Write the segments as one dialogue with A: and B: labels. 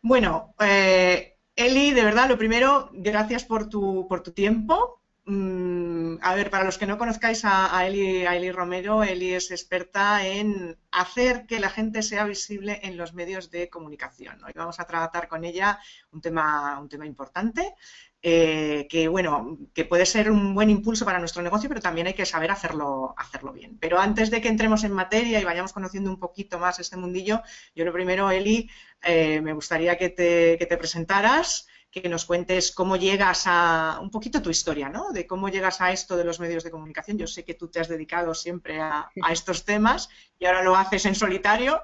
A: Bueno, Eli, de verdad, lo primero, gracias por tu tiempo. A ver, para los que no conozcáis a Eli Romero, Eli es experta en hacer que la gente sea visible en los medios de comunicación. Hoy vamos a tratar con ella un tema importante, que bueno, que puede ser un buen impulso para nuestro negocio, pero también hay que saber hacerlo bien. Pero antes de que entremos en materia y vayamos conociendo un poquito más este mundillo, yo lo primero, Eli, me gustaría que te presentaras, que nos cuentes cómo llegas a un poquito tu historia, ¿no? De cómo llegas a esto de los medios de comunicación. Yo sé que tú te has dedicado siempre a estos temas y ahora lo haces en solitario,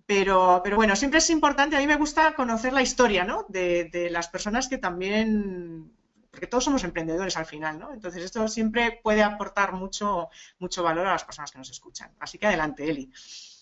A: pero bueno, siempre es importante, a mí me gusta conocer la historia, ¿no? De las personas que también, porque todos somos emprendedores al final, ¿no? Entonces esto siempre puede aportar mucho valor a las personas que nos escuchan. Así que adelante, Eli.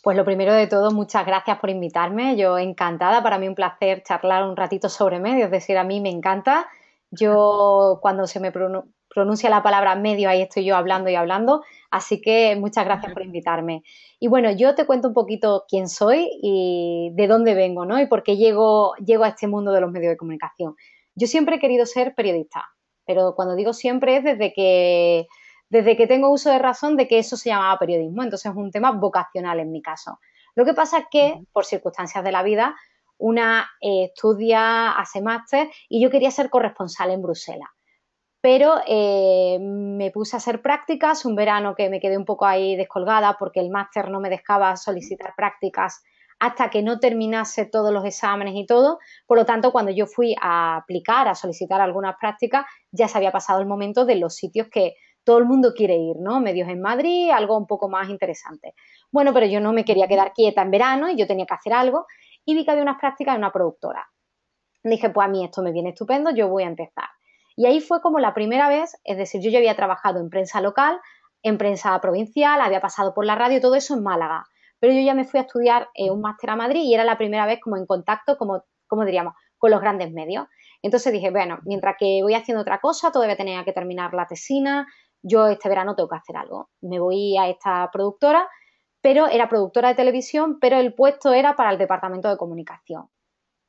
B: Pues lo primero de todo, muchas gracias por invitarme. Yo encantada, para mí un placer charlar un ratito sobre medios, es decir, a mí me encanta. Yo cuando se me pronuncia la palabra medio, ahí estoy yo hablando y hablando, así que muchas gracias por invitarme. Y bueno, yo te cuento un poquito quién soy y de dónde vengo, ¿no? Y por qué llego a este mundo de los medios de comunicación. Yo siempre he querido ser periodista, pero cuando digo siempre es desde que tengo uso de razón de que eso se llamaba periodismo. Entonces es un tema vocacional en mi caso. Lo que pasa es que, por circunstancias de la vida, una estudia, hace máster y yo quería ser corresponsal en Bruselas. Pero me puse a hacer prácticas, un verano que me quedé un poco ahí descolgada porque el máster no me dejaba solicitar prácticas hasta que no terminase todos los exámenes y todo. Por lo tanto, cuando yo fui a aplicar, a solicitar algunas prácticas, ya se había pasado el momento de los sitios que todo el mundo quiere ir, ¿no? Medios en Madrid, algo un poco más interesante. Bueno, pero yo no me quería quedar quieta en verano y yo tenía que hacer algo y vi que había unas prácticas en una productora. Dije, pues a mí esto me viene estupendo, yo voy a empezar. Y ahí fue como la primera vez, es decir, yo ya había trabajado en prensa local, en prensa provincial, había pasado por la radio, todo eso en Málaga. Pero yo ya me fui a estudiar un máster a Madrid y era la primera vez como en contacto, como diríamos, con los grandes medios. Entonces dije, bueno, mientras que voy haciendo otra cosa, todavía tenía que terminar la tesina, yo este verano tengo que hacer algo. Me voy a esta productora, pero era productora de televisión, pero el puesto era para el departamento de comunicación.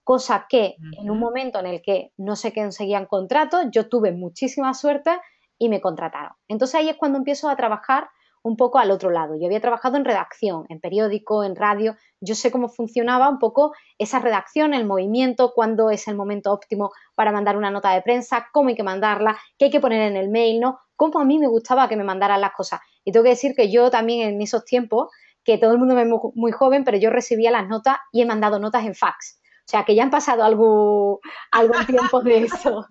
B: Cosa que en un momento en el que no se conseguían contratos, yo tuve muchísima suerte y me contrataron. Entonces ahí es cuando empiezo a trabajar un poco al otro lado. Yo había trabajado en redacción, en periódico, en radio. Yo sé cómo funcionaba un poco esa redacción, el movimiento, cuándo es el momento óptimo para mandar una nota de prensa, cómo hay que mandarla, qué hay que poner en el mail, ¿no? Cómo a mí me gustaba que me mandaran las cosas. Y tengo que decir que yo también en esos tiempos, que todo el mundo me ve muy joven, pero yo recibía las notas y he mandado notas en fax. O sea, que ya han pasado algún tiempo de eso.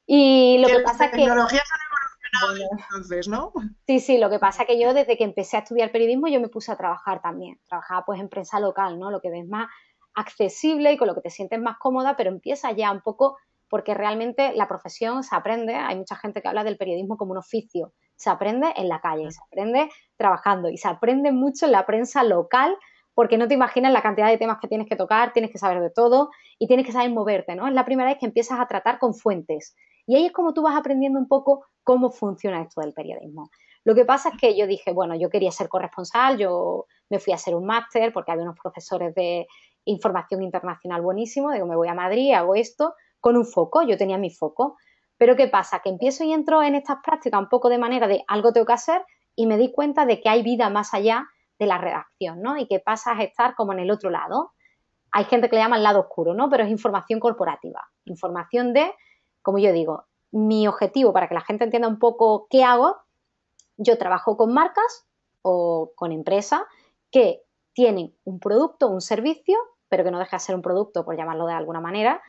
B: Y lo
A: Que
B: que
A: las
B: pasa es que,
A: tecnologías han evolucionado
B: bueno,
A: entonces, ¿no?
B: sí, lo que pasa es que yo desde que empecé a estudiar periodismo yo me puse a trabajar también. Trabajaba pues en prensa local, ¿no? Lo que ves más accesible y con lo que te sientes más cómoda, pero empieza ya un poco porque realmente la profesión se aprende. Hay mucha gente que habla del periodismo como un oficio. Se aprende en la calle, se aprende trabajando y se aprende mucho en la prensa local porque no te imaginas la cantidad de temas que tienes que tocar, tienes que saber de todo y tienes que saber moverte, ¿no? Es la primera vez que empiezas a tratar con fuentes. Y ahí es como tú vas aprendiendo un poco cómo funciona esto del periodismo. Lo que pasa es que yo dije, bueno, yo quería ser corresponsal, yo me fui a hacer un máster porque había unos profesores de información internacional buenísimos, digo, me voy a Madrid, hago esto con un foco, yo tenía mi foco. Pero ¿qué pasa? Que empiezo y entro en estas prácticas un poco de manera de algo tengo que hacer y me di cuenta de que hay vida más allá de la redacción, ¿no? Y que pasas a estar como en el otro lado. Hay gente que le llama el lado oscuro, ¿no? Pero es información corporativa, información de, como yo digo, mi objetivo para que la gente entienda un poco qué hago. Yo trabajo con marcas o con empresas que tienen un producto, un servicio, pero que no deja de ser un producto, por llamarlo de alguna manera,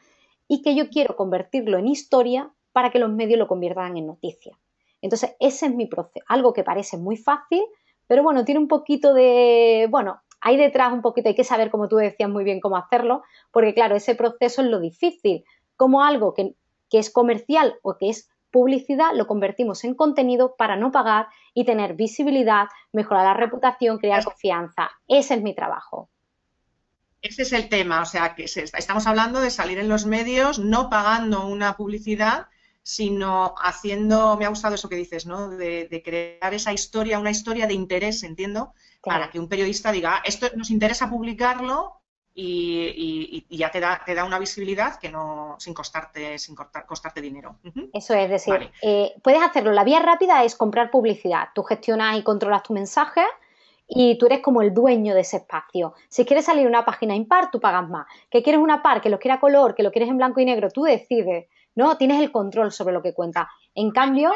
B: y que yo quiero convertirlo en historia para que los medios lo conviertan en noticia. Entonces, ese es mi proceso, algo que parece muy fácil, pero bueno, tiene un poquito de, bueno, hay detrás un poquito, hay que saber, como tú decías muy bien, cómo hacerlo, porque claro, ese proceso es lo difícil, como algo que es comercial o que es publicidad, lo convertimos en contenido para no pagar y tener visibilidad, mejorar la reputación, crear confianza. Ese es mi trabajo.
A: Ese es el tema, o sea, que estamos hablando de salir en los medios, no pagando una publicidad, sino haciendo, me ha gustado eso que dices, ¿no? De crear esa historia, una historia de interés, entiendo,
B: Claro.
A: para que un periodista diga, esto nos interesa publicarlo y ya te da una visibilidad que no, costarte dinero.
B: Eso es decir,
A: Vale.
B: puedes hacerlo. La vía rápida es comprar publicidad. Tú gestionas y controlas tu mensaje y tú eres como el dueño de ese espacio. Si quieres salir en una página impar, tú pagas más. Que quieres una par, que lo quieras a color, que lo quieres en blanco y negro, tú decides, ¿no? Tienes el control sobre lo que cuenta. En cambio,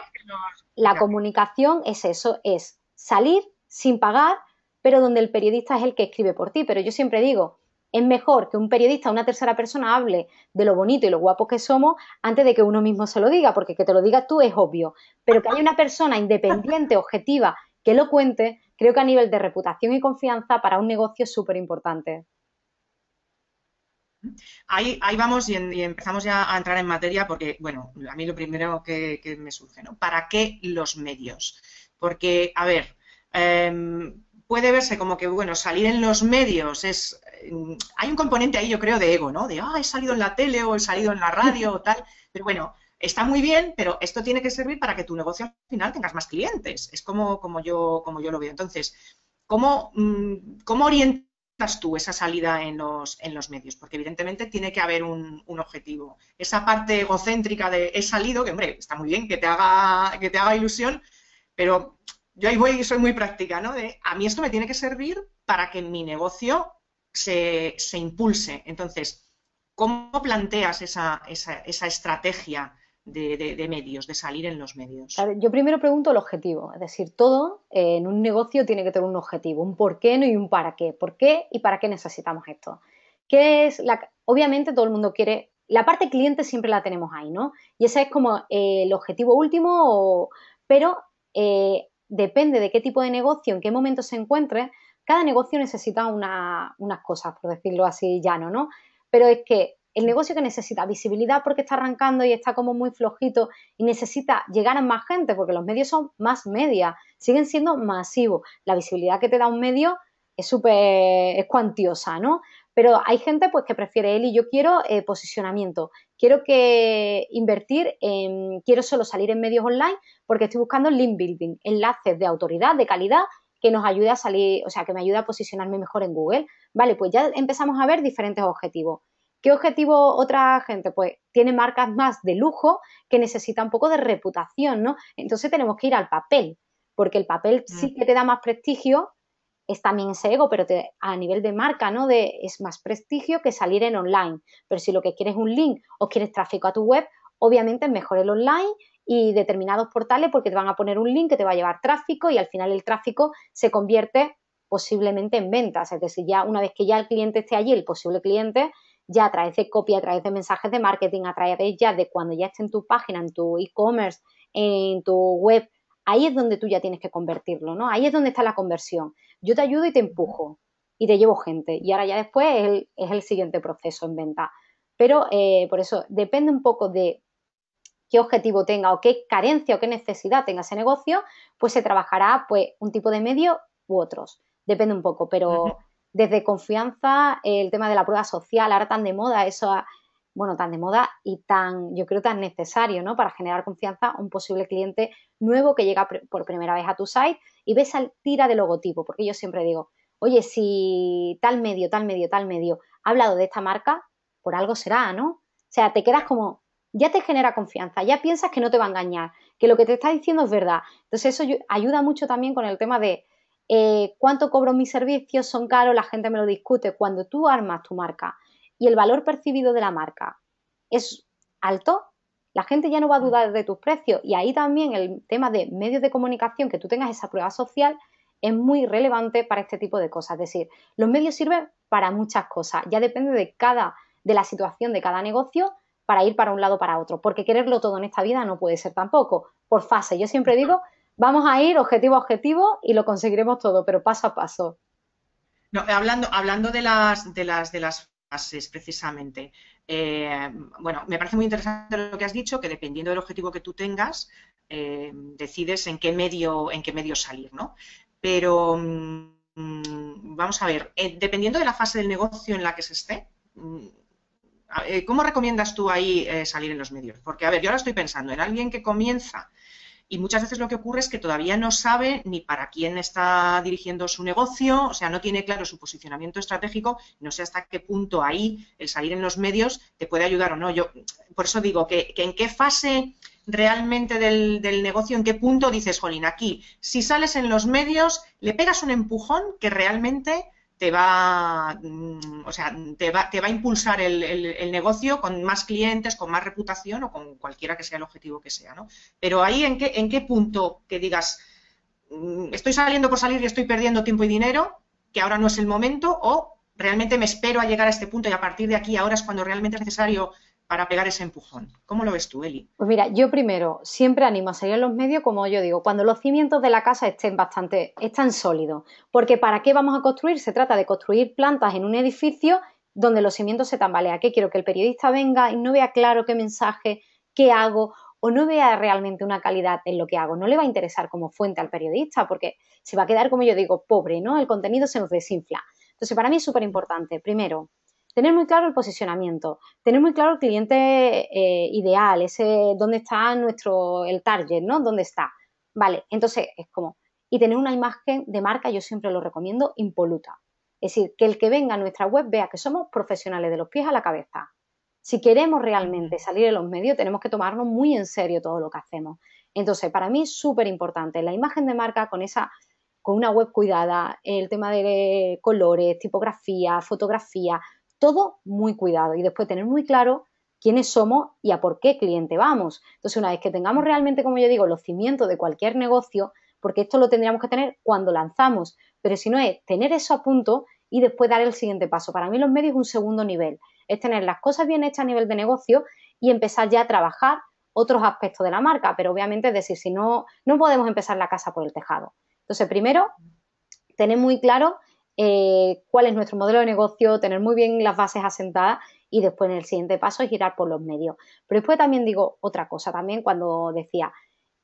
B: la
A: Ya.
B: comunicación es eso, es salir sin pagar, pero donde el periodista es el que escribe por ti. Pero yo siempre digo, es mejor que un periodista o una tercera persona hable de lo bonito y lo guapos que somos antes de que uno mismo se lo diga, porque que te lo digas tú es obvio. Pero que haya una persona independiente, objetiva, que lo cuente, creo que a nivel de reputación y confianza para un negocio es súper importante.
A: Ahí vamos y empezamos ya a entrar en materia porque, bueno, a mí lo primero que me surge, ¿no? ¿Para qué los medios? Porque, a ver, puede verse como que, bueno, salir en los medios es... hay un componente ahí, yo creo, de ego, ¿no? De, he salido en la tele o he salido en la radio o tal. Pero bueno, está muy bien, pero esto tiene que servir para que tu negocio al final tengas más clientes. Es como yo lo veo. Entonces, ¿cómo orientar tú esa salida en los medios? Porque evidentemente tiene que haber un objetivo. Esa parte egocéntrica de he salido, que hombre, está muy bien que te haga ilusión, pero yo ahí voy y soy muy práctica, ¿no? De, a mí esto me tiene que servir para que mi negocio se impulse. Entonces, ¿cómo planteas esa estrategia de medios, de salir en los medios?
B: Yo primero pregunto el objetivo, es decir, todo en un negocio tiene que tener un objetivo, un por qué no y un para qué. ¿Por qué y para qué necesitamos esto? Obviamente todo el mundo quiere, la parte cliente siempre la tenemos ahí, ¿no? Y ese es como el objetivo último, pero depende de qué tipo de negocio, en qué momento se encuentre, cada negocio necesita unas cosas, por decirlo así llano, ¿no? Pero es que el negocio que necesita visibilidad porque está arrancando y está como muy flojito y necesita llegar a más gente porque los medios son más media, siguen siendo masivos. La visibilidad que te da un medio es cuantiosa, ¿no? Pero hay gente pues que prefiere él y yo quiero posicionamiento, quiero quiero solo salir en medios online porque estoy buscando link building, enlaces de autoridad, de calidad que nos ayude a salir, o sea, que me ayude a posicionarme mejor en Google. Vale, pues ya empezamos a ver diferentes objetivos. ¿Qué objetivo otra gente? Pues tiene marcas más de lujo que necesita un poco de reputación, ¿no? Entonces tenemos que ir al papel, porque el papel sí que te da más prestigio, es también ese ego, pero a nivel de marca, ¿no? Es más prestigio que salir en online. Pero si lo que quieres es un link o quieres tráfico a tu web, obviamente es mejor el online y determinados portales porque te van a poner un link que te va a llevar tráfico y al final el tráfico se convierte posiblemente en ventas. Es decir, ya una vez que ya el cliente esté allí, el posible cliente, ya a través de copia, a través de mensajes de marketing, a través ya de cuando ya esté en tu página, en tu e-commerce, en tu web, ahí es donde tú ya tienes que convertirlo, ¿no? Ahí es donde está la conversión. Yo te ayudo y te empujo y te llevo gente y ahora ya después es el siguiente proceso en venta. Pero por eso depende un poco de qué objetivo tenga o qué carencia o qué necesidad tenga ese negocio, pues se trabajará pues un tipo de medio u otros. Depende un poco, pero desde confianza, el tema de la prueba social, ahora tan de moda, bueno, tan de moda y yo creo, tan necesario, ¿no? Para generar confianza a un posible cliente nuevo que llega por primera vez a tu site y ves al tira de logotipo, porque yo siempre digo, oye, si tal medio, tal medio, tal medio ha hablado de esta marca, por algo será, ¿no? O sea, te quedas como, ya te genera confianza, ya piensas que no te va a engañar, que lo que te está diciendo es verdad. Entonces eso ayuda mucho también con el tema de cuánto cobro mis servicios, son caros, la gente me lo discute. Cuando tú armas tu marca y el valor percibido de la marca es alto, la gente ya no va a dudar de tus precios. Y ahí también el tema de medios de comunicación, que tú tengas esa prueba social, es muy relevante para este tipo de cosas. Es decir, los medios sirven para muchas cosas. Ya depende de la situación de cada negocio para ir para un lado o para otro. Porque quererlo todo en esta vida no puede ser tampoco. Por fase. Yo siempre digo, vamos a ir objetivo a objetivo y lo conseguiremos todo, pero paso a paso.
A: No, hablando de las fases, precisamente, bueno, me parece muy interesante lo que has dicho, que dependiendo del objetivo que tú tengas, decides en qué medio salir, ¿no? Pero vamos a ver, dependiendo de la fase del negocio en la que se esté, ¿cómo recomiendas tú ahí salir en los medios? Porque, a ver, yo ahora estoy pensando en alguien que comienza y muchas veces lo que ocurre es que todavía no sabe ni para quién está dirigiendo su negocio, o sea, no tiene claro su posicionamiento estratégico, no sé hasta qué punto ahí el salir en los medios te puede ayudar o no. Yo por eso digo que en qué fase realmente del negocio, en qué punto dices, jolín, aquí, si sales en los medios, le pegas un empujón que realmente te va, o sea, te va a impulsar el negocio con más clientes, con más reputación o con cualquiera que sea el objetivo que sea, ¿no? Pero ahí, ¿en qué punto que digas, estoy saliendo por salir y estoy perdiendo tiempo y dinero, que ahora no es el momento, o realmente me espero a llegar a este punto y a partir de aquí ahora es cuando realmente es necesario para pegar ese empujón? ¿Cómo lo ves tú, Eli?
B: Pues mira, yo primero siempre animo a salir en los medios, como yo digo, cuando los cimientos de la casa están sólidos. Porque ¿para qué vamos a construir? Se trata de construir plantas en un edificio donde los cimientos se tambalean. ¿Qué quiero? Que el periodista venga y no vea claro qué mensaje, qué hago, o no vea realmente una calidad en lo que hago. No le va a interesar como fuente al periodista, porque se va a quedar, como yo digo, pobre, ¿no? El contenido se nos desinfla. Entonces, para mí es súper importante, primero, tener muy claro el posicionamiento, tener muy claro el cliente ideal, ese dónde está el target, ¿no? ¿Dónde está? Vale, entonces es como, y tener una imagen de marca, yo siempre lo recomiendo, impoluta. Es decir, que el que venga a nuestra web vea que somos profesionales de los pies a la cabeza. Si queremos realmente salir en los medios, tenemos que tomarnos muy en serio todo lo que hacemos. Entonces, para mí es súper importante la imagen de marca con una web cuidada, el tema de colores, tipografía, fotografía, todo muy cuidado y después tener muy claro quiénes somos y a por qué cliente vamos. Entonces, una vez que tengamos realmente, como yo digo, los cimientos de cualquier negocio, porque esto lo tendríamos que tener cuando lanzamos, pero si no es tener eso a punto y después dar el siguiente paso. Para mí los medios es un segundo nivel, es tener las cosas bien hechas a nivel de negocio y empezar ya a trabajar otros aspectos de la marca, pero obviamente es decir, si no, no podemos empezar la casa por el tejado. Entonces, primero, tener muy claro cuál es nuestro modelo de negocio, tener muy bien las bases asentadas y después en el siguiente paso es girar por los medios. Pero después también digo otra cosa, también cuando decía,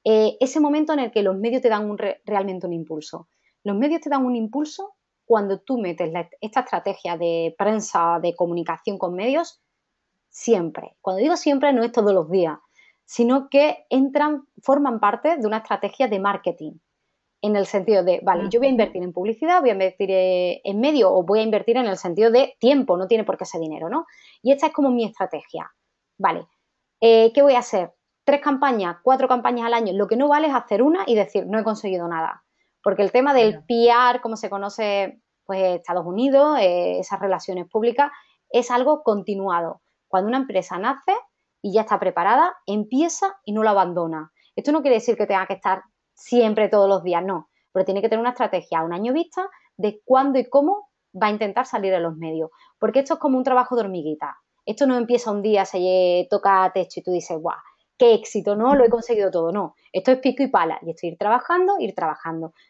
B: ese momento en el que los medios te dan realmente un impulso. Los medios te dan un impulso cuando tú metes esta estrategia de prensa, de comunicación con medios, siempre. Cuando digo siempre no es todos los días, sino que forman parte de una estrategia de marketing en el sentido de, vale, yo voy a invertir en publicidad, voy a invertir en medio o voy a invertir en el sentido de tiempo, no tiene por qué ser dinero, ¿no? Y esta es como mi estrategia. Vale, ¿qué voy a hacer? 3 campañas, 4 campañas al año. Lo que no vale es hacer una y decir, no he conseguido nada. Porque el tema del PR, como se conoce pues Estados Unidos, esas relaciones públicas, es algo continuado. Cuando una empresa nace y ya está preparada, empieza y no la abandona. Esto no quiere decir que tenga que estar siempre, todos los días, no. Pero tiene que tener una estrategia a un año vista de cuándo y cómo va a intentar salir en los medios. Porque esto es como un trabajo de hormiguita. Esto no empieza un día, se toca techo y tú dices, guau, qué éxito, ¿no? Lo he conseguido todo, no. Esto es pico y pala y estoy ir trabajando.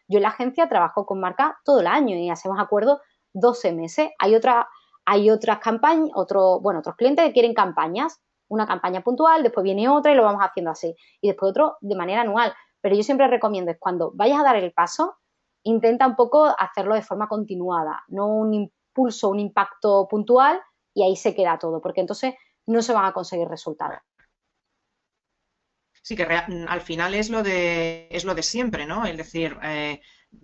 B: Yo en la agencia trabajo con marcas todo el año y hacemos acuerdos 12 meses. Hay otras campañas, otros clientes que quieren campañas, una campaña puntual, después viene otra y lo vamos haciendo así. Y después otro de manera anual. Pero yo siempre recomiendo es cuando vayas a dar el paso, intenta un poco hacerlo de forma continuada, no un impulso, un impacto puntual y ahí se queda todo, porque entonces no se van a conseguir resultados.
A: Sí, que al final es es lo de siempre, ¿no? Es decir,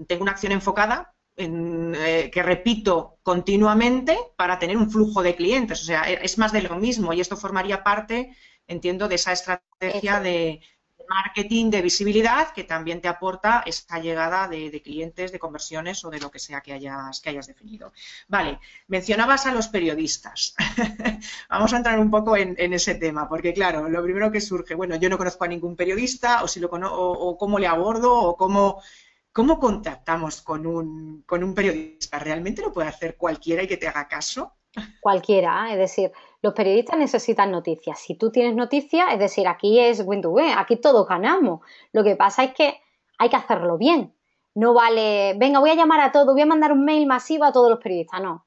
A: tengo una acción enfocada que repito continuamente para tener un flujo de clientes. O sea, es más de lo mismo y esto formaría parte, entiendo, de esa estrategia de marketing, de visibilidad, que también te aporta esta llegada de clientes, de conversiones o de lo que sea que hayas definido. Vale, mencionabas a los periodistas. Vamos a entrar un poco en ese tema, porque claro, lo primero que surge, bueno, yo no conozco a ningún periodista, o si lo o cómo le abordo, o cómo contactamos con un periodista. ¿Realmente lo puede hacer cualquiera y que te haga caso?
B: Cualquiera, es decir, los periodistas necesitan noticias. Si tú tienes noticias, es decir, aquí es win to win, aquí todos ganamos. Lo que pasa es que hay que hacerlo bien. No vale, venga, voy a llamar a todos, voy a mandar un mail masivo a todos los periodistas. No.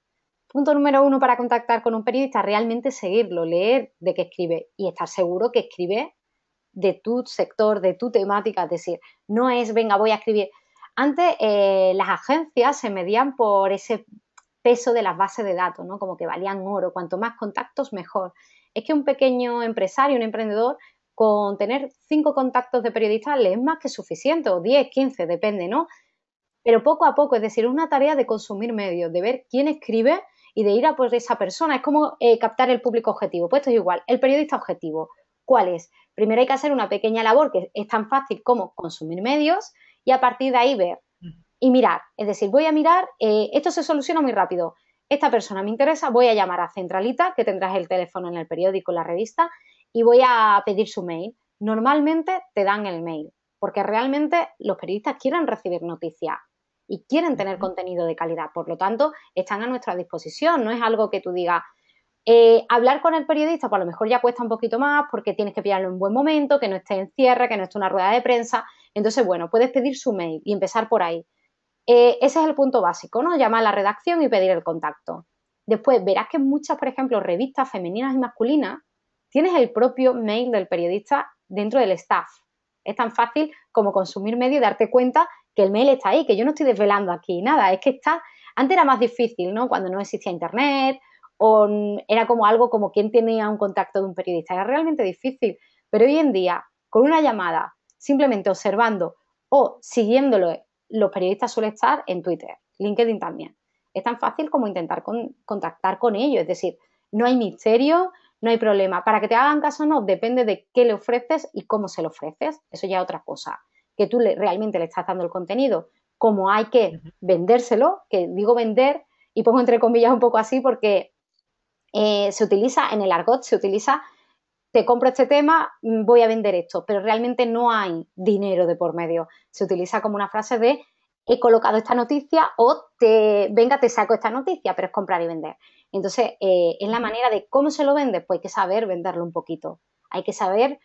B: Punto número 1 para contactar con un periodista, realmente seguirlo, leer de qué escribe y estar seguro que escribe de tu sector, de tu temática. Es decir, no es, venga, voy a escribir. Antes las agencias se medían por ese peso de las bases de datos, ¿no? Como que valían oro, cuanto más contactos mejor. Es que un pequeño empresario, un emprendedor, con tener 5 contactos de periodistas le es más que suficiente, o 10, 15, depende, ¿no? Pero poco a poco, es decir, es una tarea de consumir medios, de ver quién escribe y de ir a por esa persona. Es como captar el público objetivo. Pues esto es igual. El periodista objetivo, ¿cuál es? Primero hay que hacer una pequeña labor que es tan fácil como consumir medios y a partir de ahí ver y mirar. Es decir, voy a mirar, esto se soluciona muy rápido. Esta persona me interesa, voy a llamar a Centralita, que tendrás el teléfono en el periódico, en la revista, y voy a pedir su mail. Normalmente te dan el mail, porque realmente los periodistas quieren recibir noticias y quieren tener contenido de calidad. Por lo tanto, están a nuestra disposición. No es algo que tú digas, hablar con el periodista, pues a lo mejor ya cuesta un poquito más porque tienes que pillarlo en un buen momento, que no esté en cierre, que no esté en una rueda de prensa. Entonces, bueno, puedes pedir su mail y empezar por ahí. Ese es el punto básico, ¿no? Llamar a la redacción y pedir el contacto. Después, verás que en muchas, por ejemplo, revistas femeninas y masculinas, tienes el propio mail del periodista dentro del staff. Es tan fácil como consumir medio y darte cuenta que el mail está ahí, que yo no estoy desvelando aquí nada, es que está... Antes era más difícil, ¿no? Cuando no existía internet o era como algo como quién tenía un contacto de un periodista. Era realmente difícil, pero hoy en día, con una llamada, simplemente observando o siguiéndolo, los periodistas suelen estar en Twitter, LinkedIn también. Es tan fácil como intentar contactar con ellos, es decir, no hay misterio, no hay problema. Para que te hagan caso o no, depende de qué le ofreces y cómo se lo ofreces. Eso ya es otra cosa. Que tú realmente le estás dando el contenido, como hay que vendérselo, que digo vender y pongo entre comillas un poco así porque se utiliza en el argot, se utiliza te compro este tema, voy a vender esto, pero realmente no hay dinero de por medio. Se utiliza como una frase de he colocado esta noticia o venga, te saco esta noticia, pero es comprar y vender. Entonces, es la manera de cómo se lo vende, pues hay que saber venderlo un poquito. Hay que saber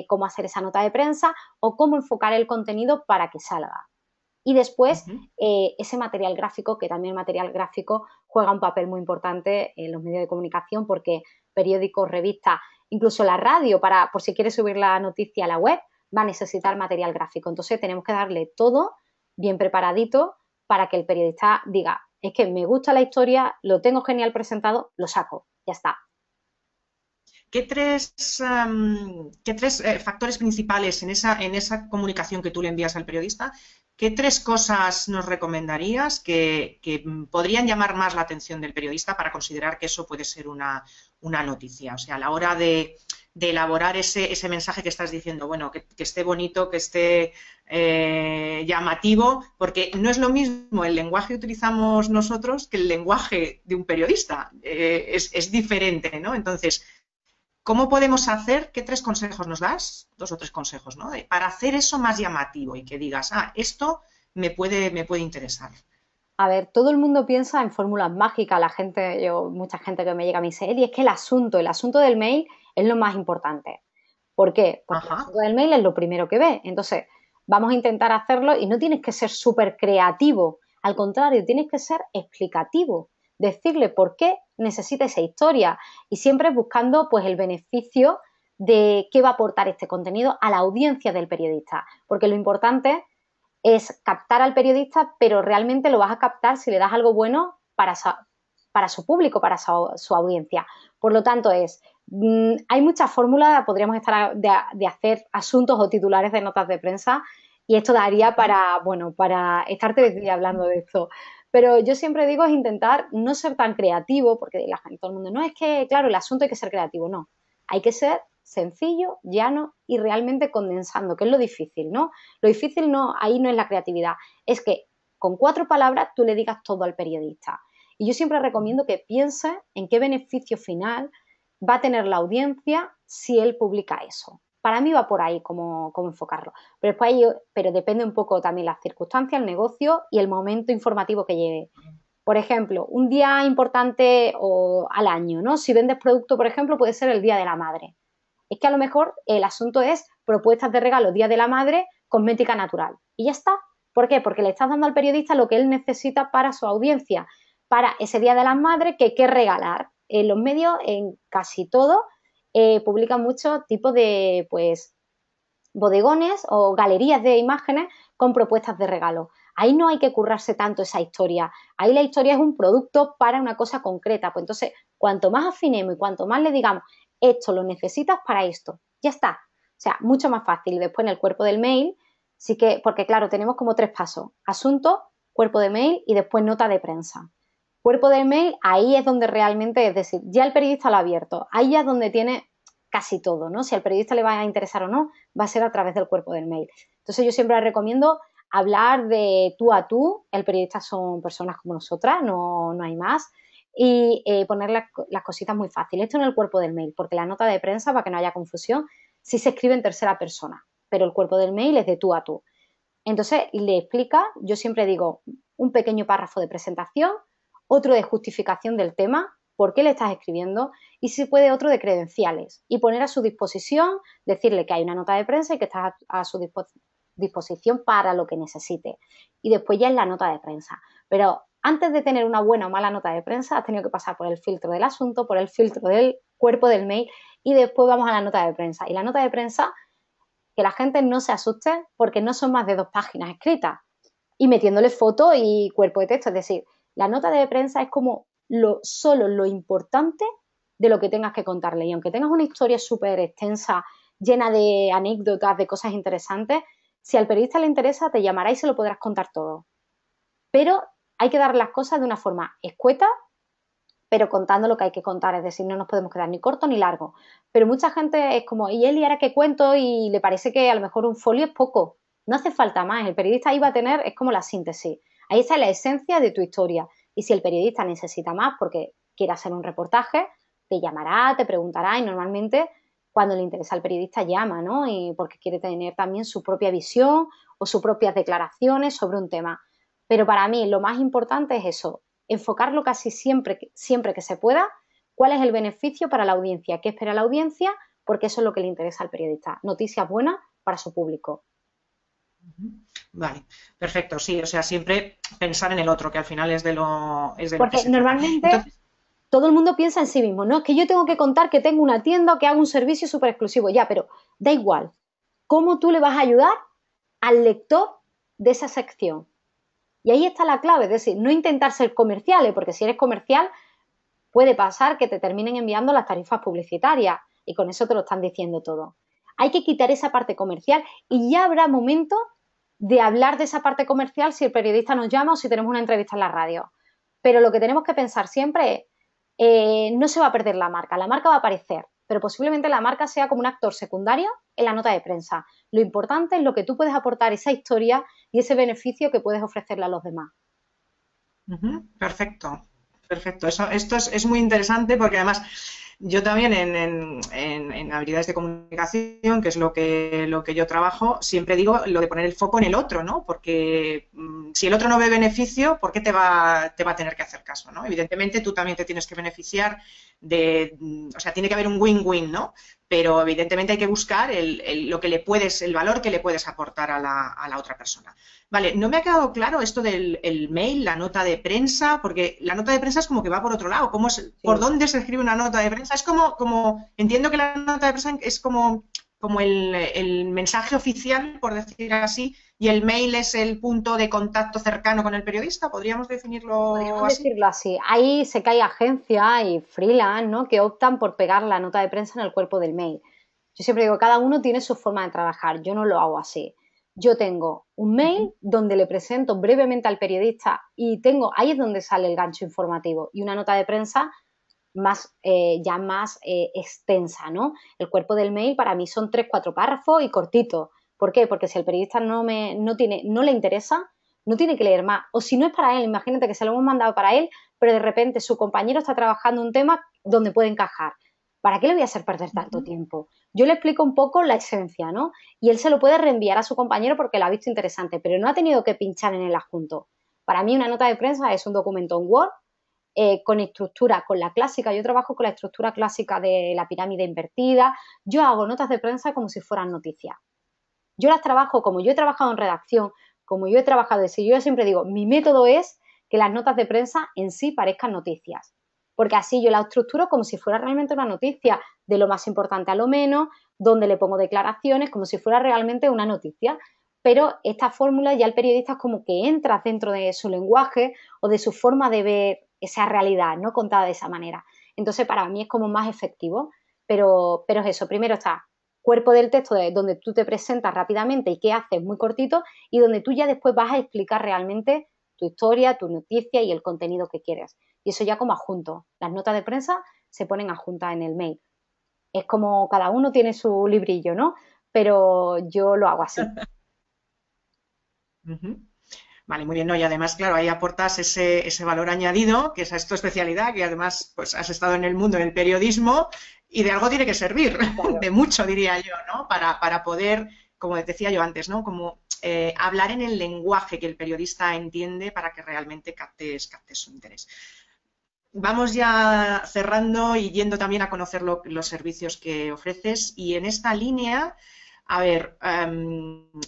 B: cómo hacer esa nota de prensa o cómo enfocar el contenido para que salga. Y después, ese material gráfico, que también el material gráfico juega un papel muy importante en los medios de comunicación porque periódicos, revistas, incluso la radio, por si quieres subir la noticia a la web, va a necesitar material gráfico. Entonces, tenemos que darle todo bien preparadito para que el periodista diga, es que me gusta la historia, lo tengo genial presentado, lo saco, ya está.
A: ¿Qué tres factores principales en esa comunicación que tú le envías al periodista? ¿Qué tres cosas nos recomendarías que podrían llamar más la atención del periodista para considerar que eso puede ser una noticia? O sea, a la hora de elaborar ese mensaje que estás diciendo, bueno, que esté bonito, que esté llamativo, porque no es lo mismo el lenguaje que utilizamos nosotros que el lenguaje de un periodista. Es diferente, ¿no? Entonces, ¿cómo podemos hacer? ¿Qué tres consejos nos das? 2 o 3 consejos, ¿no? Para hacer eso más llamativo y que digas, esto me puede interesar.
B: A ver, todo el mundo piensa en fórmulas mágicas. Mucha gente que me llega a mi serie, es que el asunto del mail es lo más importante. ¿Por qué? Porque el asunto del mail es lo primero que ve. Entonces, vamos a intentar hacerlo y no tienes que ser súper creativo. Al contrario, tienes que ser explicativo. Decirle por qué necesita esa historia y siempre buscando pues el beneficio de qué va a aportar este contenido a la audiencia del periodista. Porque lo importante es captar al periodista, pero realmente lo vas a captar si le das algo bueno para su público, para su audiencia. Por lo tanto, hay muchas fórmulas, podríamos estar de hacer asuntos o titulares de notas de prensa y esto daría para estarte desde hablando de esto. Pero yo siempre digo es intentar no ser tan creativo, porque la gente, todo el mundo, no es que, claro, el asunto hay que ser creativo, no. Hay que ser sencillo, llano y realmente condensando, que es lo difícil, ¿no? Lo difícil ahí no es la creatividad, es que con 4 palabras tú le digas todo al periodista. Y yo siempre recomiendo que piense en qué beneficio final va a tener la audiencia si él publica eso. Para mí va por ahí cómo enfocarlo. Pero depende un poco también las circunstancias, el negocio y el momento informativo que lleve. Por ejemplo, un día importante o al año, ¿no? Si vendes producto, por ejemplo, puede ser el Día de la Madre. Es que a lo mejor el asunto es propuestas de regalo Día de la Madre, cosmética natural. Y ya está. ¿Por qué? Porque le estás dando al periodista lo que él necesita para su audiencia, para ese Día de las Madres que hay que regalar. En los medios, en casi todo, publican muchos tipos de, pues, bodegones o galerías de imágenes con propuestas de regalo. Ahí no hay que currarse tanto esa historia. Ahí la historia es un producto para una cosa concreta. Pues entonces, cuanto más afinemos y cuanto más le digamos, esto lo necesitas para esto, ya está. sea, mucho más fácil. Y después en el cuerpo del mail, sí que, porque claro, tenemos como 3 pasos. Asunto, cuerpo de mail y después nota de prensa. Cuerpo de mail, ahí es donde realmente, es decir, ya el periodista lo ha abierto. Ahí ya es donde tiene casi todo, ¿no? Si al periodista le va a interesar o no, va a ser a través del cuerpo del mail. Entonces yo siempre recomiendo hablar de tú a tú. El periodista son personas como nosotras, no hay más. Y poner las cositas muy fáciles. Esto en el cuerpo del mail, porque la nota de prensa, para que no haya confusión, sí se escribe en tercera persona, pero el cuerpo del mail es de tú a tú. Entonces le explica, yo siempre digo, un pequeño párrafo de presentación, otro de justificación del tema, por qué le estás escribiendo, y si puede otro de credenciales, y poner a su disposición, decirle que hay una nota de prensa y que está a su disposición para lo que necesite. Y después ya es la nota de prensa. Pero antes de tener una buena o mala nota de prensa, has tenido que pasar por el filtro del asunto, por el filtro del cuerpo del mail, y después vamos a la nota de prensa. Y la nota de prensa, que la gente no se asuste, porque no son más de 2 páginas escritas, y metiéndole foto y cuerpo de texto. Es decir, la nota de prensa es como solo lo importante de lo que tengas que contarle. Y aunque tengas una historia súper extensa, llena de anécdotas, de cosas interesantes, si al periodista le interesa, te llamará y se lo podrás contar todo. Pero hay que dar las cosas de una forma escueta, pero contando lo que hay que contar. Es decir, no nos podemos quedar ni corto ni largo. Pero mucha gente es como, ¿y Eli ahora qué cuento? Y le parece que a lo mejor un folio es poco. No hace falta más. El periodista ahí va a tener, es como la síntesis. Ahí está la esencia de tu historia. Y si el periodista necesita más porque quiere hacer un reportaje, te llamará, te preguntará y normalmente cuando le interesa al periodista llama, ¿no? Y porque quiere tener también su propia visión o sus propias declaraciones sobre un tema. Pero para mí lo más importante es eso, enfocarlo casi siempre que se pueda, cuál es el beneficio para la audiencia, qué espera la audiencia, porque eso es lo que le interesa al periodista. Noticias buenas para su público.
A: Vale, perfecto, sí, o sea, siempre pensar en el otro, que al final es de lo que
B: Porque
A: se trata.
B: normalmente
A: Entonces,
B: todo el mundo piensa en sí mismo, ¿no? Es que yo tengo que contar que tengo una tienda o que hago un servicio súper exclusivo, ya, pero da igual. ¿Cómo tú le vas a ayudar al lector de esa sección? Y ahí está la clave, es decir, no intentar ser comerciales, porque si eres comercial puede pasar que te terminen enviando las tarifas publicitarias y con eso te lo están diciendo todo. Hay que quitar esa parte comercial y ya habrá momento de hablar de esa parte comercial si el periodista nos llama o si tenemos una entrevista en la radio. Pero lo que tenemos que pensar siempre es, no se va a perder la marca va a aparecer, pero posiblemente la marca sea como un actor secundario en la nota de prensa. Lo importante es lo que tú puedes aportar, esa historia y ese beneficio que puedes ofrecerle a los demás.
A: perfecto, perfecto. Esto es muy interesante porque además yo también en habilidades de comunicación, que es lo que yo trabajo, siempre digo lo de poner el foco en el otro, ¿no? Porque si el otro no ve beneficio, ¿por qué te va a tener que hacer caso, ¿no? Evidentemente tú también te tienes que beneficiar o sea, tiene que haber un win-win, ¿no? Pero evidentemente hay que buscar lo que el valor que le puedes aportar a la otra persona. Vale, no me ha quedado claro esto del mail, la nota de prensa, porque la nota de prensa es como que va por otro lado. ¿Por
B: Sí.
A: dónde se escribe una nota de prensa? Es entiendo que la nota de prensa es como el mensaje oficial, por decir así, y el mail es el punto de contacto cercano con el periodista. ¿Podríamos definirlo
B: Podríamos
A: así?
B: decirlo así. Ahí sé que hay agencias y freelance, ¿no? Que optan por pegar la nota de prensa en el cuerpo del mail. Yo siempre digo, cada uno tiene su forma de trabajar. Yo no lo hago así. Yo tengo un mail donde le presento brevemente al periodista y ahí es donde sale el gancho informativo y una nota de prensa ya más extensa, ¿no? El cuerpo del mail para mí son 3, 4 párrafos y cortitos. ¿Por qué? Porque si el periodista no le interesa, no tiene que leer más. O si no es para él, imagínate que se lo hemos mandado para él, pero de repente su compañero está trabajando un tema donde puede encajar. ¿Para qué le voy a hacer perder tanto tiempo? Yo le explico un poco la esencia, ¿no? Y él se lo puede reenviar a su compañero porque lo ha visto interesante, pero no ha tenido que pinchar en el adjunto. Para mí una nota de prensa es un documento en Word con estructura, con la clásica. Yo trabajo con la estructura clásica de la pirámide invertida. Yo hago notas de prensa como si fueran noticias. Yo las trabajo como yo he trabajado en redacción, como yo he trabajado. Es decir, yo siempre digo, mi método es que las notas de prensa en sí parezcan noticias. Porque así yo la estructuro como si fuera realmente una noticia, de lo más importante a lo menos, donde le pongo declaraciones como si fuera realmente una noticia. Pero esta fórmula ya el periodista es como que entra dentro de su lenguaje o de su forma de ver esa realidad, ¿no? Contada de esa manera. Entonces, para mí es como más efectivo. Pero es eso, primero está cuerpo del texto donde tú te presentas rápidamente y qué haces muy cortito, y donde tú ya después vas a explicar realmente tu historia, tu noticia y el contenido que quieres. Y eso ya como adjunto. Las notas de prensa se ponen adjuntas en el mail. Es como cada uno tiene su librillo, ¿no? Pero yo lo hago así.
A: Ujú. Vale, muy bien, ¿no? Y además, claro, ahí aportas ese valor añadido, que esa es tu especialidad, que además pues has estado en el mundo del periodismo y de algo tiene que servir,
B: Claro.
A: de mucho diría yo, ¿no? Para poder, como decía yo antes, ¿no? Como hablar en el lenguaje que el periodista entiende para que realmente captes su interés. Vamos ya cerrando y yendo también a conocer los servicios que ofreces y en esta línea, a ver,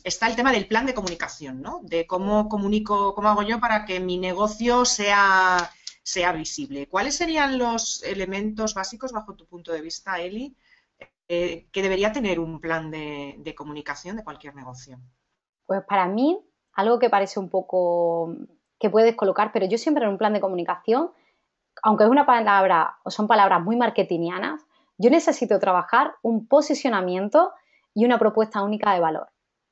A: está el tema del plan de comunicación, ¿no? De cómo comunico, cómo hago yo para que mi negocio sea visible. ¿Cuáles serían los elementos básicos bajo tu punto de vista, Eli, que debería tener un plan de comunicación de cualquier negocio?
B: Pues para mí, algo que parece un poco que puedes colocar, pero yo siempre en un plan de comunicación, aunque es una palabra o son palabras muy marketingianas, yo necesito trabajar un posicionamiento y una propuesta única de valor.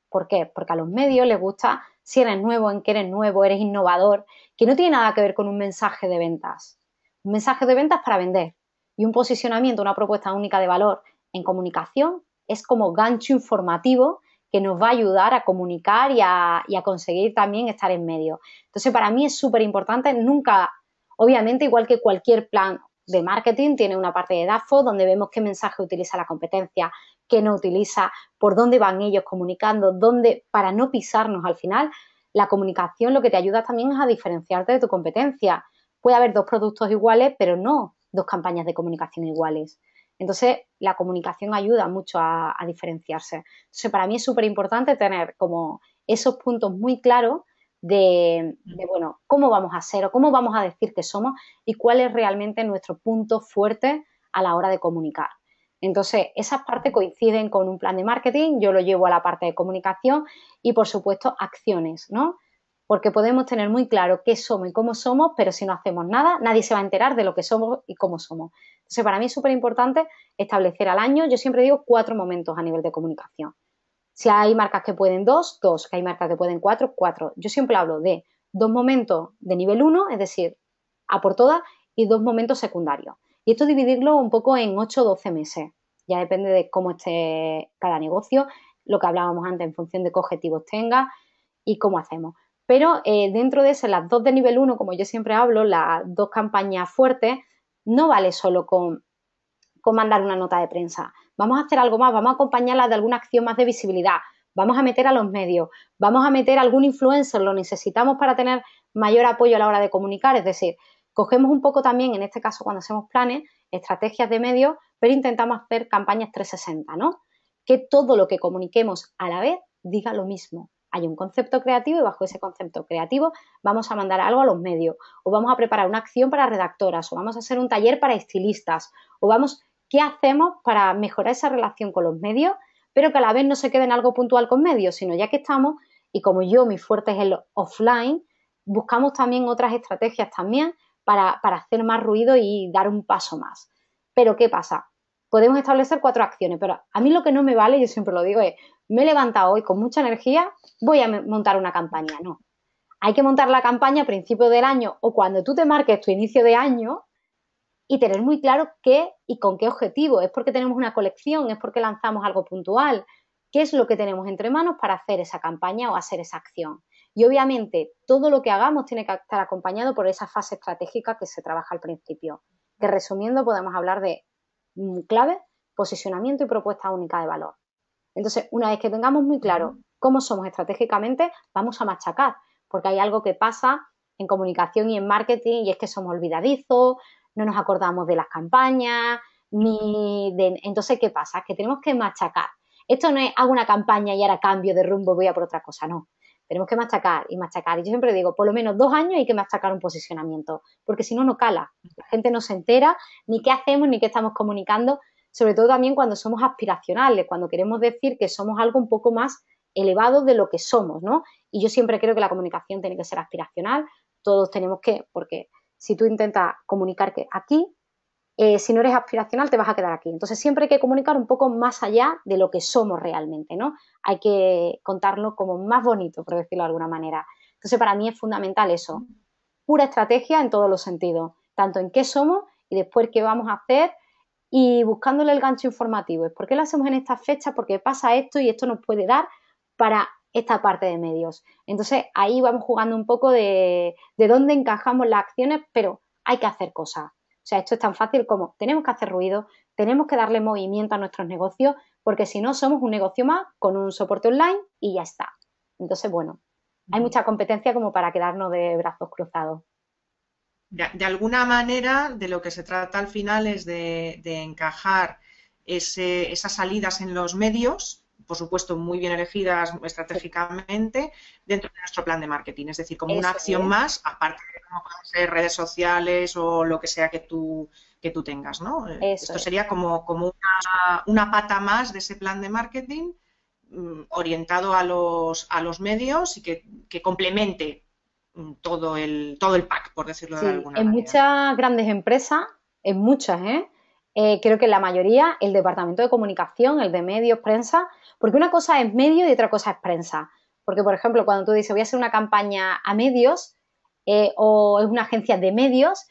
B: ¿Por qué? Porque a los medios les gusta si eres nuevo, en que eres nuevo, eres innovador, que no tiene nada que ver con un mensaje de ventas. Un mensaje de ventas para vender y un posicionamiento, una propuesta única de valor en comunicación es como gancho informativo que nos va a ayudar a comunicar y a conseguir también estar en medio. Entonces, para mí es súper importante, nunca, obviamente, igual que cualquier plan de marketing, tiene una parte de DAFO donde vemos qué mensaje utiliza la competencia, qué no utiliza, por dónde van ellos comunicando, dónde, para no pisarnos al final, la comunicación lo que te ayuda también es a diferenciarte de tu competencia. Puede haber dos productos iguales, pero no dos campañas de comunicación iguales. Entonces, la comunicación ayuda mucho a diferenciarse. Entonces, para mí es súper importante tener como esos puntos muy claros bueno, cómo vamos a ser o cómo vamos a decir que somos y cuál es realmente nuestro punto fuerte a la hora de comunicar. Entonces, esas partes coinciden con un plan de marketing, yo lo llevo a la parte de comunicación y, por supuesto, acciones, ¿no? Porque podemos tener muy claro qué somos y cómo somos, pero si no hacemos nada, nadie se va a enterar de lo que somos y cómo somos. Entonces, para mí es súper importante establecer al año, yo siempre digo 4 momentos a nivel de comunicación. Si hay marcas que pueden 2, 2, que hay marcas que pueden 4, 4. Yo siempre hablo de 2 momentos de nivel 1, es decir, a por todas, y 2 momentos secundarios. Y esto dividirlo un poco en 8 o 12 meses. Ya depende de cómo esté cada negocio, lo que hablábamos antes en función de qué objetivos tenga y cómo hacemos. Pero dentro de eso, las 2 de nivel 1, como yo siempre hablo, las 2 campañas fuertes, no vale solo con mandar una nota de prensa. Vamos a hacer algo más, vamos a acompañarla de alguna acción más de visibilidad, vamos a meter a los medios, vamos a meter a algún influencer, lo necesitamos para tener mayor apoyo a la hora de comunicar, es decir, cogemos un poco también, en este caso cuando hacemos planes, estrategias de medios, pero intentamos hacer campañas 360, ¿no? Que todo lo que comuniquemos a la vez diga lo mismo. Hay un concepto creativo y bajo ese concepto creativo vamos a mandar algo a los medios o vamos a preparar una acción para redactoras o vamos a hacer un taller para estilistas o vamos, ¿qué hacemos para mejorar esa relación con los medios, pero que a la vez no se quede en algo puntual con medios, sino ya que estamos, y como yo, mi fuerte es el offline, buscamos también otras estrategias también para hacer más ruido y dar un paso más. Pero ¿qué pasa? Podemos establecer 4 acciones, pero a mí lo que no me vale, yo siempre lo digo, es, me he levantado hoy con mucha energía, voy a montar una campaña. No, hay que montar la campaña a principio del año o cuando tú te marques tu inicio de año y tener muy claro qué y con qué objetivo. Es porque tenemos una colección, es porque lanzamos algo puntual. ¿Qué es lo que tenemos entre manos para hacer esa campaña o hacer esa acción? Y obviamente todo lo que hagamos tiene que estar acompañado por esa fase estratégica que se trabaja al principio. Que resumiendo podemos hablar de clave, posicionamiento y propuesta única de valor. Entonces, una vez que tengamos muy claro cómo somos estratégicamente, vamos a machacar, porque hay algo que pasa en comunicación y en marketing y es que somos olvidadizos, no nos acordamos de las campañas, ni de... Entonces, ¿qué pasa? Que tenemos que machacar. Esto no es hago una campaña y ahora cambio de rumbo, voy a por otra cosa, no. Tenemos que machacar y machacar. Y yo siempre digo, por lo menos 2 años hay que machacar un posicionamiento, porque si no, no cala. La gente no se entera ni qué hacemos ni qué estamos comunicando, sobre todo también cuando somos aspiracionales, cuando queremos decir que somos algo un poco más elevado de lo que somos, ¿no? Y yo siempre creo que la comunicación tiene que ser aspiracional, todos tenemos que, porque si tú intentas comunicar que aquí, si no eres aspiracional te vas a quedar aquí. Entonces siempre hay que comunicar un poco más allá de lo que somos realmente, ¿no? Hay que contarlo como más bonito, por decirlo de alguna manera. Entonces para mí es fundamental eso, pura estrategia en todos los sentidos, tanto en qué somos y después qué vamos a hacer y buscándole el gancho informativo. ¿Por qué lo hacemos en esta fecha? Porque pasa esto y esto nos puede dar para esta parte de medios. Entonces ahí vamos jugando un poco de dónde encajamos las acciones, pero hay que hacer cosas. O sea, esto es tan fácil como tenemos que hacer ruido, tenemos que darle movimiento a nuestros negocios, porque si no somos un negocio más con un soporte online y ya está. Entonces, bueno, hay mucha competencia como para quedarnos de brazos cruzados.
A: De alguna manera, de lo que se trata al final es de encajar esas salidas en los medios, por supuesto muy bien elegidas estratégicamente, dentro de nuestro plan de marketing. Es decir, como una
B: Eso
A: acción
B: es.
A: más, aparte de cómo pueden ser redes sociales o lo que sea que tú tengas, ¿no?
B: Eso
A: Esto
B: es.
A: sería como una pata más de ese plan de marketing orientado a los medios y que complemente todo el pack, por decirlo de
B: Sí,
A: alguna
B: en
A: manera.
B: muchas grandes empresas, en muchas, creo que en la mayoría, el departamento de comunicación, el de medios, prensa, porque una cosa es medio y otra cosa es prensa. Porque, por ejemplo, cuando tú dices voy a hacer una campaña a medios o es una agencia de medios,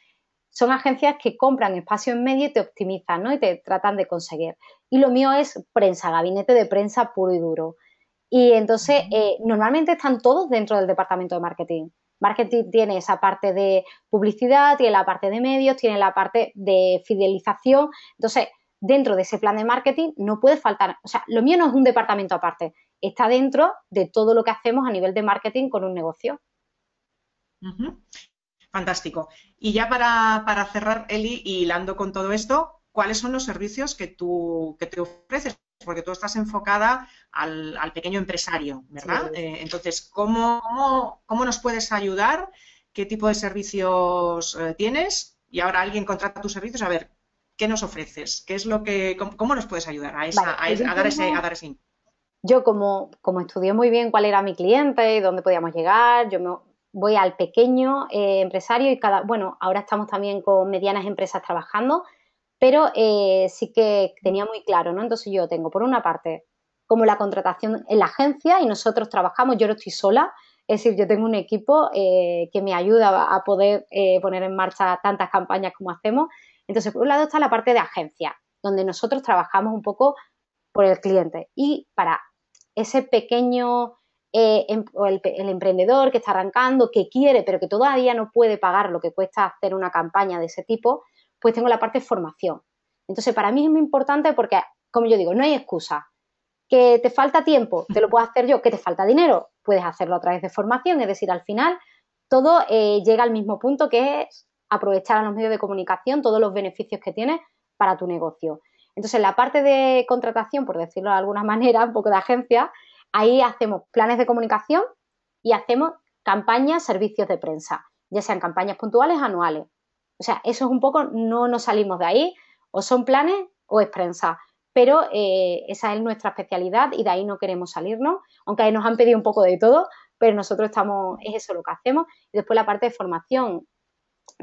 B: son agencias que compran espacio en medio y te optimizan, ¿no? Y te tratan de conseguir. Y lo mío es prensa, gabinete de prensa puro y duro. Y entonces, normalmente están todos dentro del departamento de marketing. Marketing tiene esa parte de publicidad, tiene la parte de medios, tiene la parte de fidelización. Entonces, dentro de ese plan de marketing no puede faltar, o sea, lo mío no es un departamento aparte, está dentro de todo lo que hacemos a nivel de marketing con un negocio.
A: Ujú. Fantástico. Y ya para cerrar, Eli, y hilando con todo esto, ¿cuáles son los servicios que te ofreces? Porque tú estás enfocada al pequeño empresario, ¿verdad?
B: Sí.
A: Entonces, ¿cómo nos puedes ayudar? ¿Qué tipo de servicios tienes? Y ahora alguien contrata tus servicios, a ver, ¿qué nos ofreces? ¿Qué es cómo nos puedes ayudar
B: Vale, pues yo
A: a
B: tengo,
A: dar ese input?
B: yo como estudié muy bien cuál era mi cliente y dónde podíamos llegar, yo me voy al pequeño empresario y bueno, ahora estamos también con medianas empresas trabajando, pero sí que tenía muy claro, ¿no? Entonces yo tengo, por una parte, como la contratación en la agencia y nosotros trabajamos, yo no estoy sola, es decir, yo tengo un equipo que me ayuda a poder poner en marcha tantas campañas como hacemos. Entonces, por un lado está la parte de agencia, donde nosotros trabajamos un poco por el cliente y para ese pequeño o el emprendedor que está arrancando, que quiere, pero que todavía no puede pagar lo que cuesta hacer una campaña de ese tipo, pues tengo la parte de formación. Entonces, para mí es muy importante porque, como yo digo, no hay excusa. Que te falta tiempo, te lo puedo hacer yo. Que te falta dinero, puedes hacerlo a través de formación. Es decir, al final todo llega al mismo punto, que es aprovechar a los medios de comunicación todos los beneficios que tienes para tu negocio. Entonces, la parte de contratación, por decirlo de alguna manera, un poco de agencia, ahí hacemos planes de comunicación y hacemos campañas, servicios de prensa, ya sean campañas puntuales o anuales. O sea, eso es un poco, no nos salimos de ahí, o son planes o es prensa, pero esa es nuestra especialidad y de ahí no queremos salirnos, aunque ahí nos han pedido un poco de todo, pero nosotros estamos, es eso lo que hacemos. Y después la parte de formación,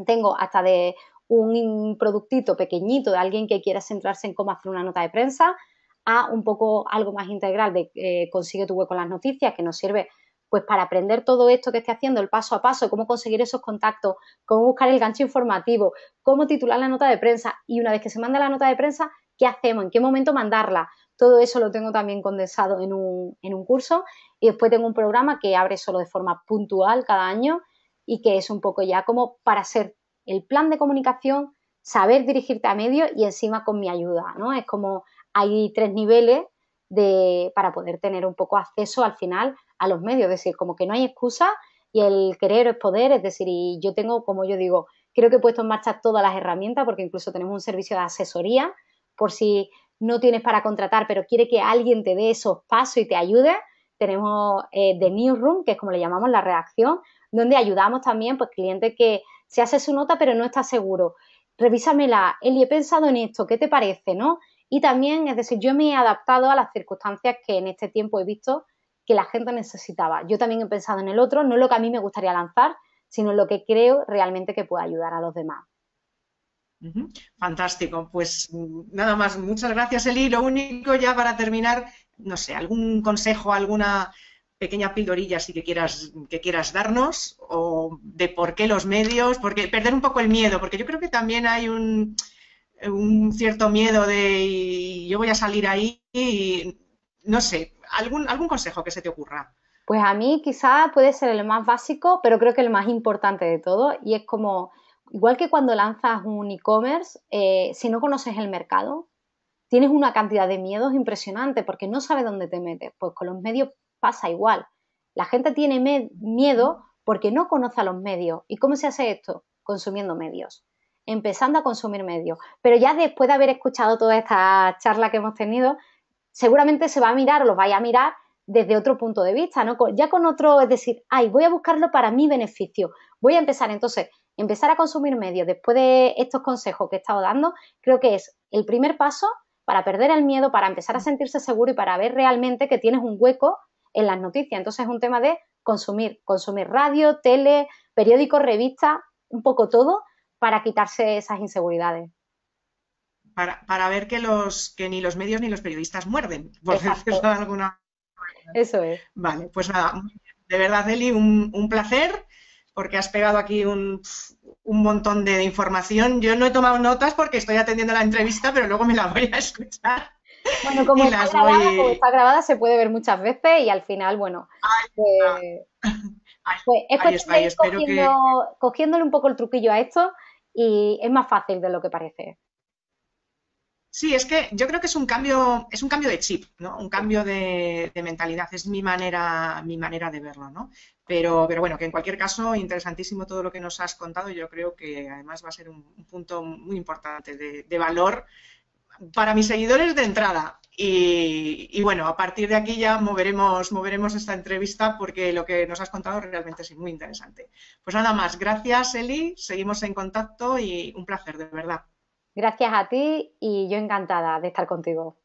B: tengo hasta de un productito pequeñito de alguien que quiera centrarse en cómo hacer una nota de prensa, a un poco algo más integral de consigue tu hueco en las noticias, que nos sirve pues para aprender todo esto que esté haciendo, el paso a paso, cómo conseguir esos contactos, cómo buscar el gancho informativo, cómo titular la nota de prensa y una vez que se manda la nota de prensa, ¿qué hacemos? ¿En qué momento mandarla? Todo eso lo tengo también condensado en un curso y después tengo un programa que abre solo de forma puntual cada año y que es un poco ya como para ser el plan de comunicación, saber dirigirte a medios y encima con mi ayuda, ¿no? Es como hay 3 niveles para poder tener un poco acceso al final a los medios, es decir, como que no hay excusa y el querer es poder, es decir, y yo tengo, como yo digo, creo que he puesto en marcha todas las herramientas porque incluso tenemos un servicio de asesoría por si no tienes para contratar, pero quiere que alguien te dé esos pasos y te ayude. Tenemos The Newsroom, que es como le llamamos la redacción, donde ayudamos también pues clientes que se hace su nota pero no está seguro. Revísamela, Eli, he pensado en esto, ¿qué te parece, no? Y también, es decir, yo me he adaptado a las circunstancias que en este tiempo he visto que la gente necesitaba. Yo también he pensado en el otro, no lo que a mí me gustaría lanzar, sino lo que creo realmente que puede ayudar a los demás.
A: Ujú. Fantástico. Pues nada más, muchas gracias, Eli. Lo único ya para terminar, no sé, algún consejo, alguna pequeña pildorilla si que quieras darnos, o de por qué los medios, porque perder un poco el miedo, porque yo creo que también hay un cierto miedo de y yo voy a salir ahí y no sé, algún consejo que se te ocurra.
B: Pues a mí quizá puede ser el más básico, pero creo que el más importante de todo, y es como, igual que cuando lanzas un e-commerce, si no conoces el mercado, tienes una cantidad de miedos impresionante porque no sabes dónde te metes. Pues con los medios pasa igual. La gente tiene miedo porque no conoce a los medios. ¿Y cómo se hace esto? Consumiendo medios. Empezando a consumir medios. Pero ya después de haber escuchado toda esta charla que hemos tenido, seguramente se va a mirar o los vaya a mirar desde otro punto de vista, ¿no? Ya con otro, es decir, ay, voy a buscarlo para mi beneficio. Voy a empezar entonces, empezar a consumir medios después de estos consejos que he estado dando, creo que es el primer paso para perder el miedo, para empezar a sentirse seguro y para ver realmente que tienes un hueco en las noticias. Entonces es un tema de consumir radio, tele, periódicos, revistas, un poco todo para quitarse esas inseguridades.
A: Para ver que ni los medios ni los periodistas muerden, por decirlo
B: Exacto,
A: de alguna.
B: eso es.
A: Vale, pues nada, de verdad, Eli, un placer, porque has pegado aquí un montón de información. Yo no he tomado notas porque estoy atendiendo la entrevista, pero luego me la voy a escuchar
B: Bueno,
A: y las
B: como
A: voy.
B: está grabada, se puede ver muchas veces y al final, bueno, pues,
A: Ahí,
B: pues es
A: ahí
B: cuestión
A: está,
B: de
A: y
B: ir
A: espero que.
B: cogiéndole un poco el truquillo a esto y es más fácil de lo que parece.
A: Sí, es que yo creo que es un cambio de chip, ¿no? Un cambio de mentalidad, es mi manera de verlo, ¿no? Pero bueno, que en cualquier caso, interesantísimo todo lo que nos has contado. Yo creo que además va a ser un punto muy importante de valor para mis seguidores de entrada. Y bueno, a partir de aquí ya moveremos esta entrevista porque lo que nos has contado realmente es muy interesante. Pues nada más, gracias Eli, seguimos en contacto y un placer, de verdad.
B: Gracias a ti y yo encantada de estar contigo.